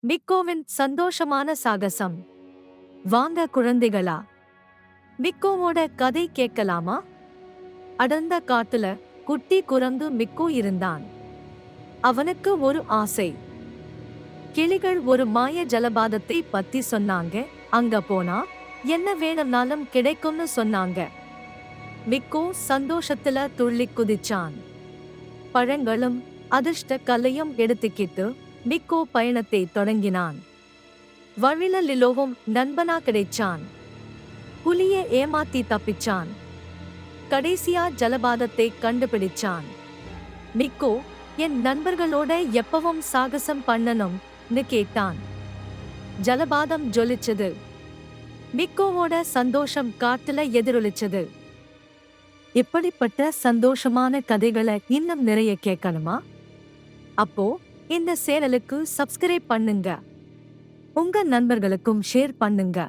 மிக்கோவின் சந்தோஷமான சாகசம். வாங்க குழந்தைகளா, மிக்கோவோட கதை கேட்கலாமா? அடர்ந்த காட்டுல குட்டி குரங்கு மிக்கோ இருந்தான். அவனுக்கு ஒரு ஆசை. கிளிகள் ஒரு மாய ஜலபாதத்தை பத்தி சொன்னாங்க. அங்க போனா என்ன வேணும்னாலும் கிடைக்கும்னு சொன்னாங்க. மிக்கோ சந்தோஷத்துல துள்ளி குதிச்சான். பழங்களும் அதிர்ஷ்ட கல்லையும் எடுத்துக்கிட்டு மிக்கோ பயணத்தை தொடங்கினான். வழில லிலோவும் நண்பனா கிடைச்சான். புலிய ஏமாத்தி தப்பிச்சான். கடைசியா ஜலபாதத்தை கண்டுபிடிச்சான். மிக்கோ, என் நண்பர்களோட எப்பவும் சாகசம் பண்ணணும்னு கேட்டான். ஜலபாதம் ஜொலிச்சது. மிக்கோவோட சந்தோஷம் காட்டுல எதிரொலிச்சது. இப்படிப்பட்ட சந்தோஷமான கதைகளை இன்னும் நிறைய கேட்கணுமா? அப்போ இந்த சேனலுக்கு சப்ஸ்கிரைப் பண்ணுங்க. உங்க நண்பர்களுக்கும் ஷேர் பண்ணுங்க.